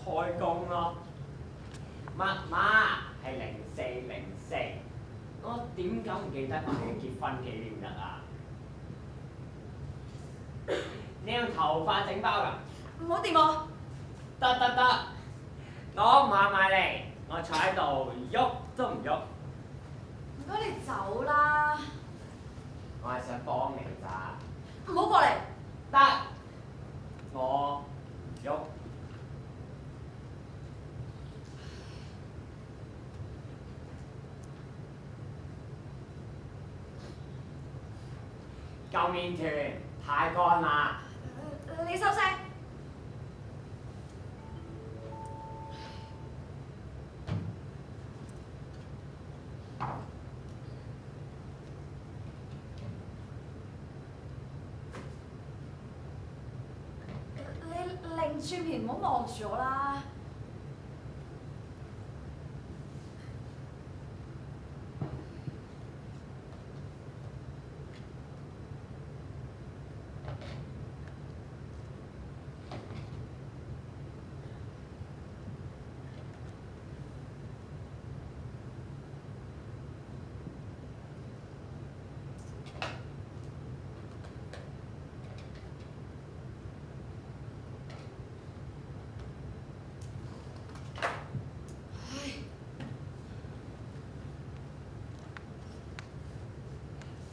開工咯。密碼係0404，我點解唔記得我哋嘅結婚紀念日啊？你用頭髮整包㗎？唔好掂我！得，攞馬埋嚟，我坐喺度喐都唔喐。唔該你走啦！我係想幫你咋。唔好過嚟！得，我喐。舊面團太乾啦。你收聲！你擰轉面唔好望住我啦！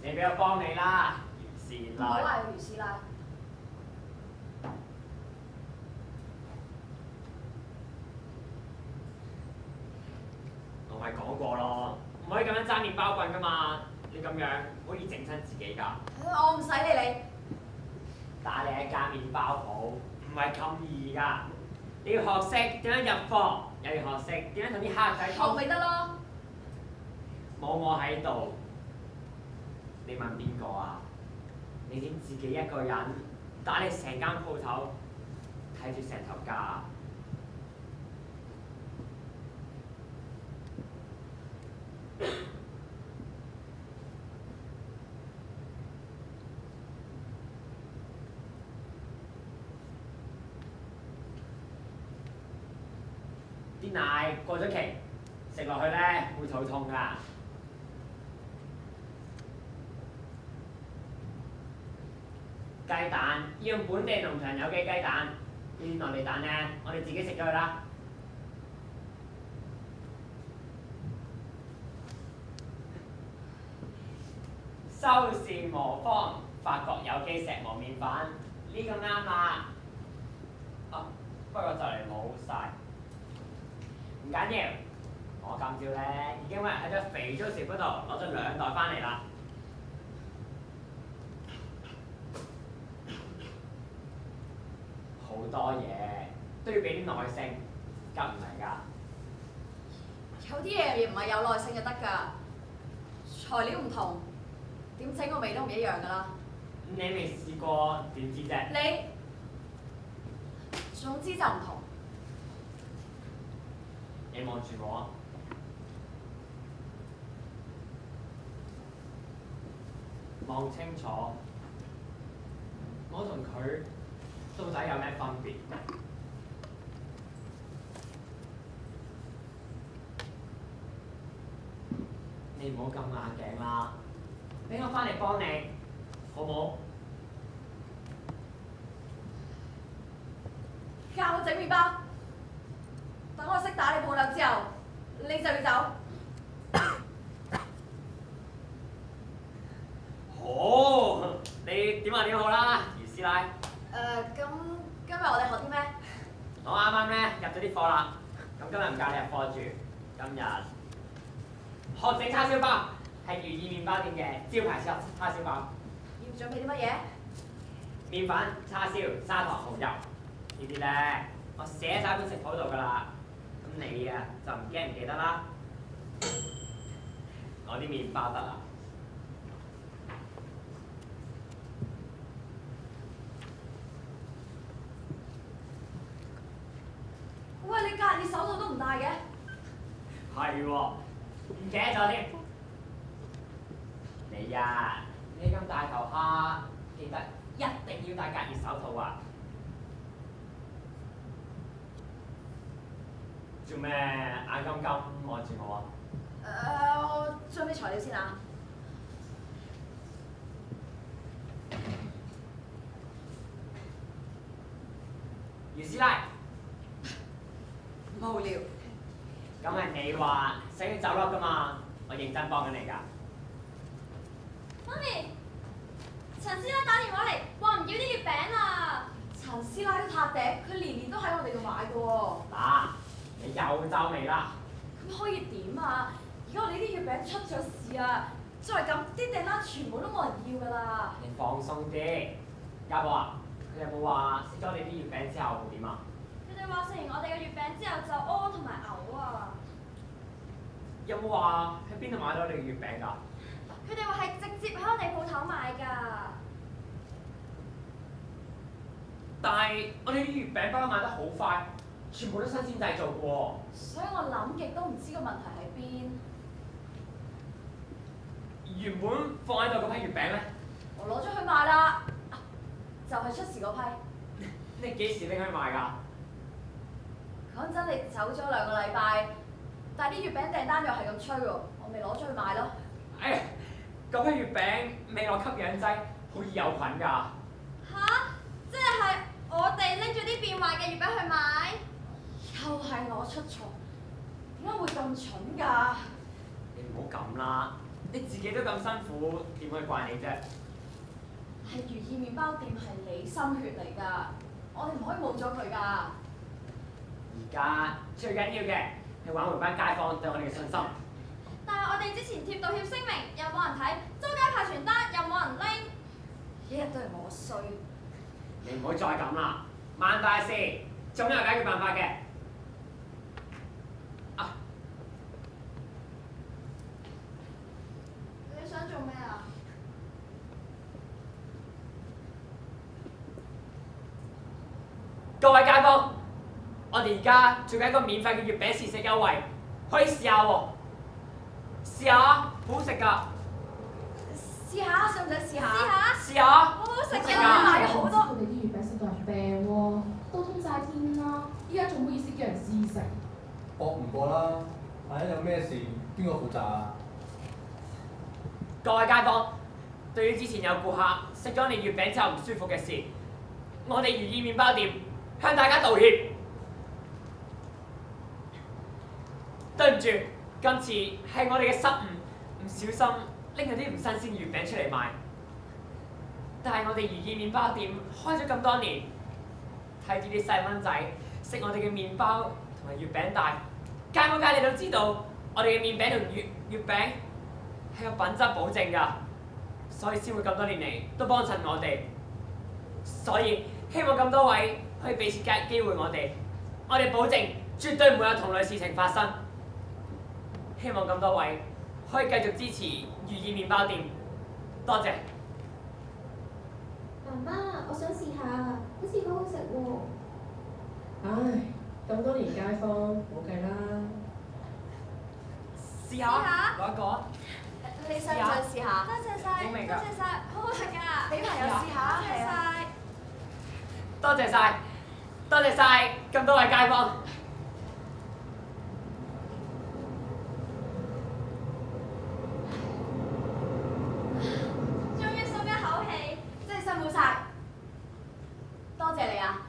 你俾我幫你啦，余師唔好奶。賴我余師奶。我咪講過咯，唔可以咁樣爭麵包棍㗎嘛！你咁樣好易整親自己㗎。我唔使理你。打你一間麵包鋪唔係咁易㗎，你要學識點樣入貨，又要學識點樣同啲客仔學咪得咯。冇我喺度，你問邊個啊？你點自己一個人打你成間鋪頭，睇住成頭家？啲奶過咗期，食落去咧會肚痛㗎。雞蛋要用本地農場有機雞蛋，呢啲內地蛋咧，我哋自己食咗佢啦。收視磨坊法國有機石磨麵粉，呢個啱啦。啊，不過就嚟冇晒。唔緊要，我今朝咧已經揾人喺隻肥豬食嗰度攞咗2袋翻嚟啦。好多嘢都要俾啲耐性，急唔嚟㗎。有啲嘢唔係有耐性就得㗎，材料唔同，點整個味都唔一樣㗎啦。你未試過點知啫？你總之就唔同。你望住我，望清楚，我同佢到底有咩分別？你唔好咁硬頸啦，俾我翻嚟幫你，好冇？教我整麵包，等我識打你鋪頭之後，你就要走。好，你點話點好啦，余師奶。咁今日我哋學啲咩？我啱啱咧入咗啲貨啦，咁今日唔教你入貨住，今日學整叉燒包，係如意麵包店嘅招牌叉燒包。要準備啲乜嘢？麵粉、叉燒、砂糖、蠔油呢啲咧，我寫晒本食譜度㗎啦。咁你啊就唔記得啦？我啲麵包得啦。喂，你隔熱手套都唔戴嘅？係喎，唔記得咗添。你呀，你咁大頭蝦，記得一定要戴隔熱手套啊！做咩眼金金望住我啊？我準備材料先啊。余師奶，無聊。咁係你話想要走甩噶嘛？我認真幫緊你㗎。媽咪，陳師奶打電話嚟話唔要啲月餅啊！陳師奶都塌頂，佢年年都喺我哋度買嘅喎。嗱，你又皺眉啦！咁可以點啊？而家我哋啲月餅出咗事啊！再係咁，啲訂單全部都冇人要㗎啦。你放鬆啲。家寶啊，佢有冇話食咗你啲月餅之後會點啊？佢哋話食完我哋嘅月餅之後就屙同埋嘔啊！有冇話喺邊度買到你嘅月餅㗎？佢哋話係直接喺我哋鋪頭買㗎。但係我哋啲月餅包賣得好快，全部都新鮮製造嘅喎。所以我諗極都唔知個問題喺邊。原本放喺度嗰批月餅咧，我攞咗去賣啦，就係出事嗰批。你幾時拎去賣㗎？講真，你走咗2個禮拜，但係啲月餅訂單又係咁催喎，我咪攞咗去賣咯。哎呀，嗰批月餅未落吸氧劑，好易有菌㗎。吓？即係我哋拎咗啲變壞嘅月餅去買？又係我出錯，點解會咁蠢㗎？你唔好咁啦，你自己都咁辛苦，點可以怪你啫？係如意麵包店係你心血嚟㗎，我哋唔可以冇咗佢㗎。而家最緊要嘅係挽回班街坊對我哋嘅信心。但係我哋之前貼道歉聲明又冇人睇，周街派傳單又冇人拎，一日都係我衰。你唔好再咁啦，萬大事總有解決辦法嘅。啊，你想做咩啊？各位街坊，我哋而家做緊一個免費嘅月餅試食優惠，可以試下喎。試下，好好食㗎。試下，想唔想試下？試下，好好食食㗎！㗎買咗好多佢哋啲月餅食到人病喎，都通晒天啦！依家仲好意思叫人試食？搏唔過啦，萬一有咩事，邊個負責啊？各位街坊，對於之前有顧客食咗你月餅之後唔舒服嘅事，我哋如意麵包店向大家道歉。對唔住，今次係我哋嘅失誤，唔小心拎咗啲唔新鮮嘅月餅出嚟賣。但係我哋如意麵包店開咗咁多年，睇住啲細蚊仔食我哋嘅麵包同埋月餅大，街坊街你都知道我哋嘅麵餅同月餅係有品質保證㗎，所以先會咁多年嚟都幫襯我哋。所以希望咁多位可以俾次機會我哋保證絕對唔會有同類事情發生。希望咁多位可以繼續支持如意麵包店，多謝。媽媽，我想試下，好似好好食喎。唉，咁多年街坊冇計啦。試下，攞一個啊！你想唔想試下？多謝晒，好味㗎多謝晒，好好食㗎！俾朋友試下，多謝係啊。晒。多謝晒，多謝晒咁多位街坊。終於鬆一口氣。真係辛苦晒，多謝你啊！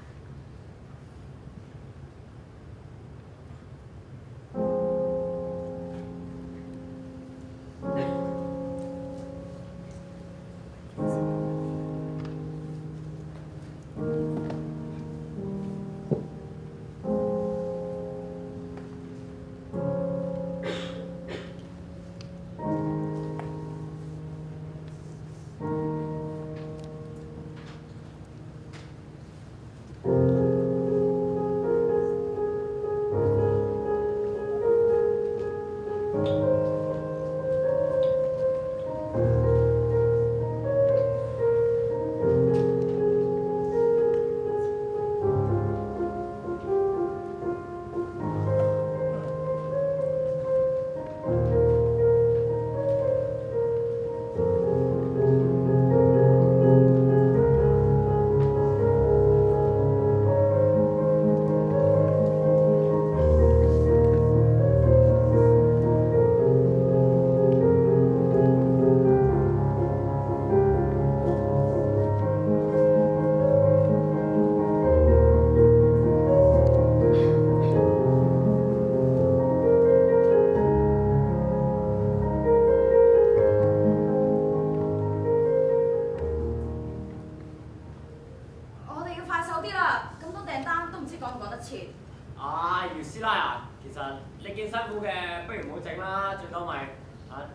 錢。啊，姚師奶啊，其實你見辛苦嘅，不如唔好整啦，最多咪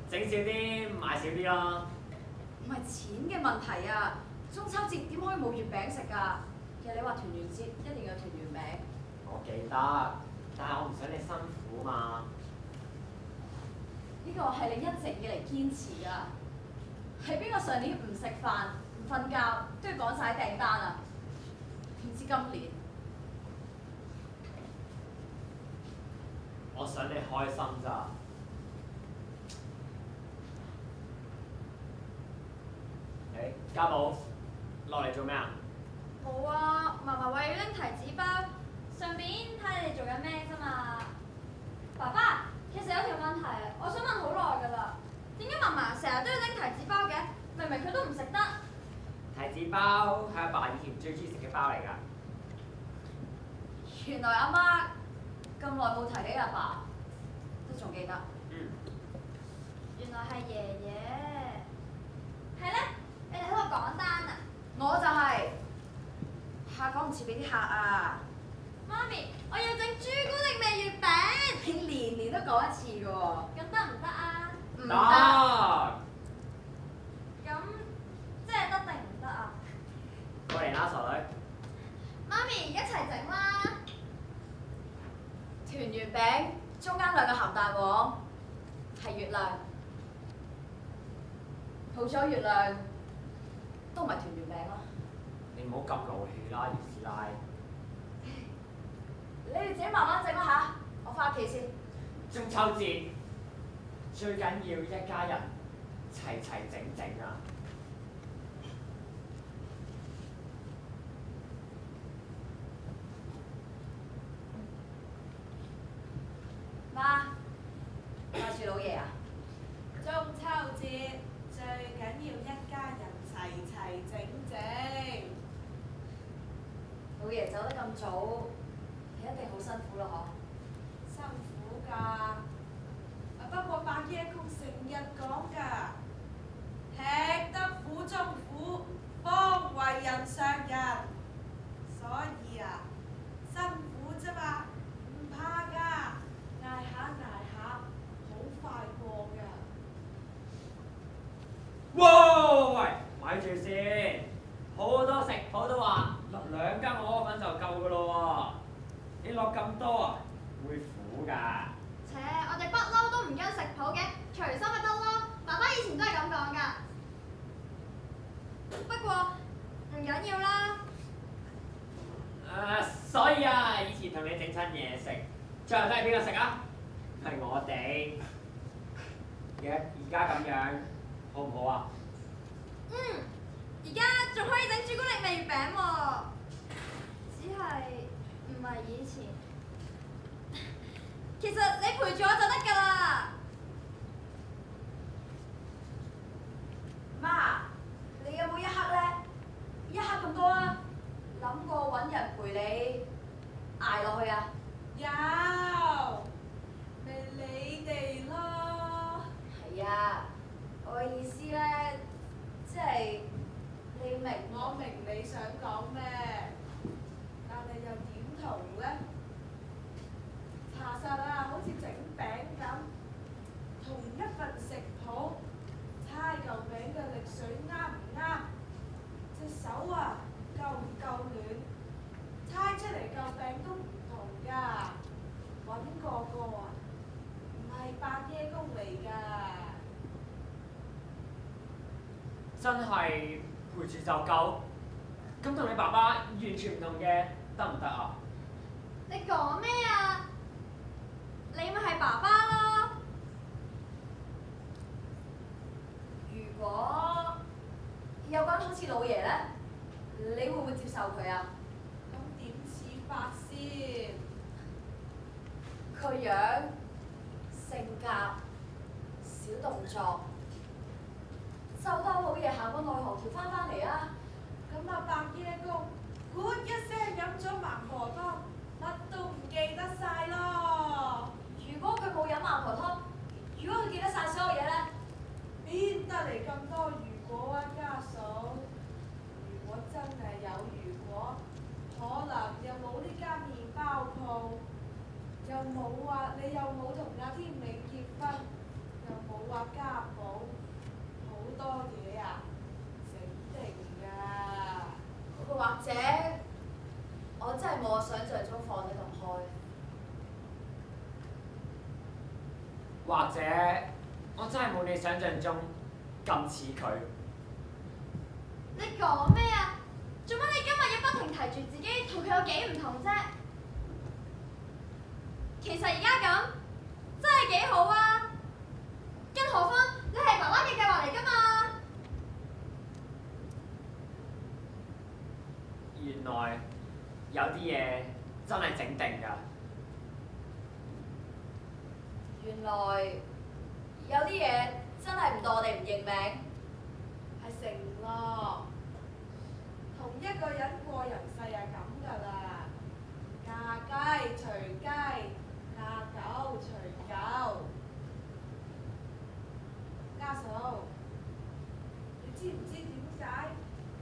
整少啲，賣少啲啦。唔係錢嘅問題啊！中秋節點可以冇月餅食㗎？其實你話團圓節一定要有團圓餅。我記得，但係我唔想你辛苦嘛。呢個係你一直以嚟堅持㗎。係邊個上年唔食飯唔瞓覺都要趕晒訂單啊？點知今年？我想你開心咋。誒，家寶，落嚟做咩啊？冇啊，嫲嫲話要拎提子包，順便睇你哋做緊咩啫嘛。爸爸，其實有條問題，我想問好耐㗎啦。點解嫲嫲成日都要拎提子包嘅？明明佢都唔食得。提子包係阿爸以前最中意食嘅包嚟㗎。原來阿媽咁耐冇提起阿爸，都仲記得。嗯。原來係爺爺。係咧，你哋喺度講單啊？我就係、下講唔切俾啲客啊！媽咪，我要整朱古力味月餅。你年年都講一次㗎喎。咁得唔得啊？唔得。咁即係得定唔得啊？過嚟啦，傻女。媽咪，一齊整啦！團圓餅中間兩個鹹蛋黃係月亮，冇咗月亮都唔係團圓餅啦。你唔好咁勞氣啦，姚師奶。你哋自己慢慢整啦嚇，我翻屋企先。中秋節最緊要一家人齊齊整整啊！媽，掛住老爺啊？中秋節最緊要一家人齊齊整整。老爺走得咁早，你一定好辛苦咯嗬？辛苦㗎。不過伯爺公成日講㗎，吃得苦中苦，方為人上人。所以啊，辛苦啫嘛，唔怕㗎，捱下捱下，好快過㗎。哇！喂，咪住先，好多食譜都話落2羹可可粉就夠㗎咯喎，你落咁多啊，會苦㗎。切，我哋不嬲都唔跟食譜嘅，隨心咪得咯。爸爸以前都係咁講㗎。不過唔緊要啦。所以啊，以前同你整親嘢食，最後都係邊個食啊？係我哋。而家咁樣好唔好啊？嗯，而家仲可以整朱古力味月餅喎，只係唔係以前。其實你陪住我就得㗎啦。媽，你有冇一刻咧？一刻咁多啊？諗過揾人陪你捱落去啊？有，咪你哋咯。係啊，我嘅意思咧，即係你明我明你想講咩，但係又點同咧？查實啊，好似整餅咁，同一份食譜，猜嚿餅嘅力水啱唔啱，隻手啊夠唔夠暖，猜出嚟嚿餅都唔同㗎。揾個個啊，唔係伯爺公嚟㗎。真係陪住就夠，咁同你爸爸完全唔同嘅，得唔得啊？你講咩啊？你咪係爸爸咯。如果有個人好似老爺咧，你會唔會接受佢啊？咁點似法先？佢樣、性格、小動作，就當老爺行過奈何橋翻返嚟啊！咁啊，伯爺公，咕一聲飲咗孟婆湯，乜都唔記得晒咯。如果佢冇飲孟婆湯，如果佢記得晒所有嘢咧，邊得嚟咁多如果啊，家嫂？如果真係有如果，可能又冇呢間麵包鋪冇話你又冇同阿天明結婚，又冇話家寶，好多嘢啊，整定㗎。或者我真係冇我想象中放得咁開。或者我真係冇你想象中咁似佢。你講咩啊？做乜你今日要不停提住自己同佢有幾唔同啫？其實而家咁真係幾好啊！更何況你係爸爸嘅計劃嚟㗎嘛？原來有啲嘢真係整定㗎。原來有啲嘢真係唔到我哋唔認命，係承諾，同一個人過人世係咁㗎啦，嫁雞隨雞，嫁狗隨狗。家嫂，你知唔知點解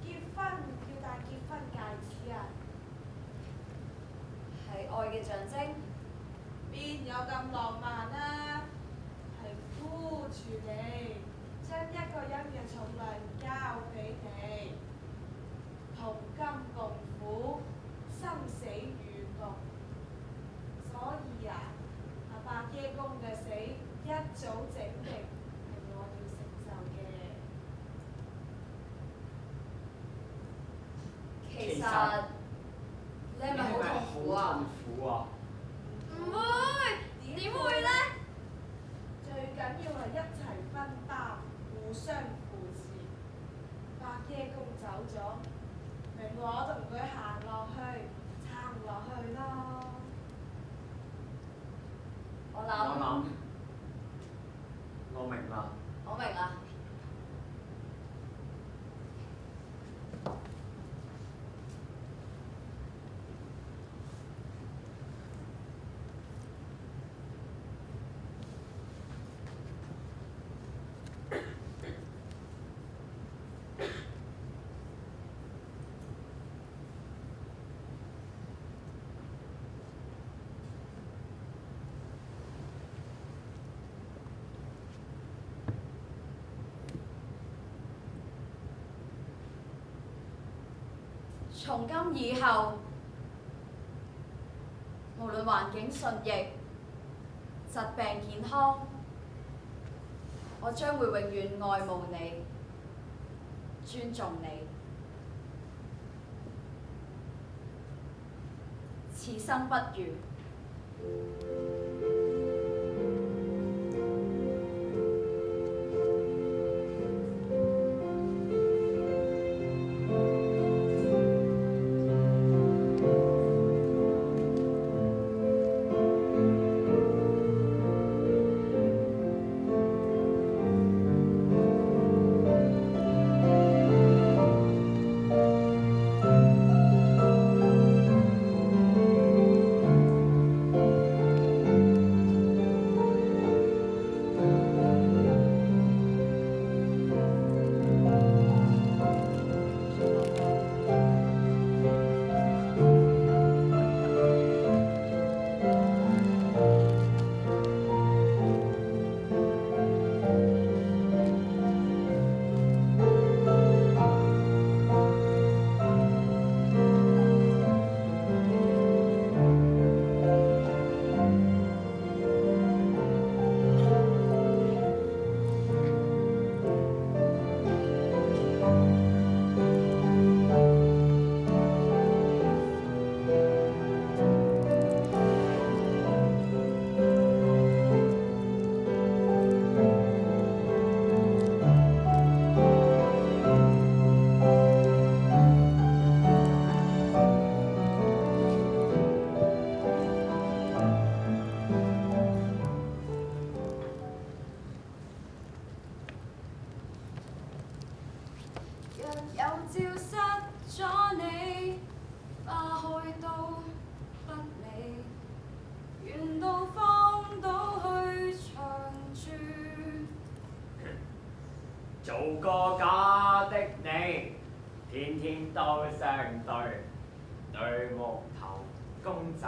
結婚要戴結婚戒指啊？係愛嘅象徵。邊有咁浪漫啊？係箍住你，將一個人嘅重量交俾你，同甘共苦，生死與共。所以啊，阿伯爺公嘅死一早整定，係我要承受嘅。其實你係咪好痛苦啊？痛苦啊！唔會，點會呢？最緊要係一齊分擔，互相扶持。伯爺公走咗，咪我同佢行落去，撐落去咯。我我諗，諗，我明啦。我明啦。從今以後，無論環境順逆、疾病健康，我將會永遠愛慕你、尊重你，此生不渝。做個假的你，天天都相對，對木頭公仔。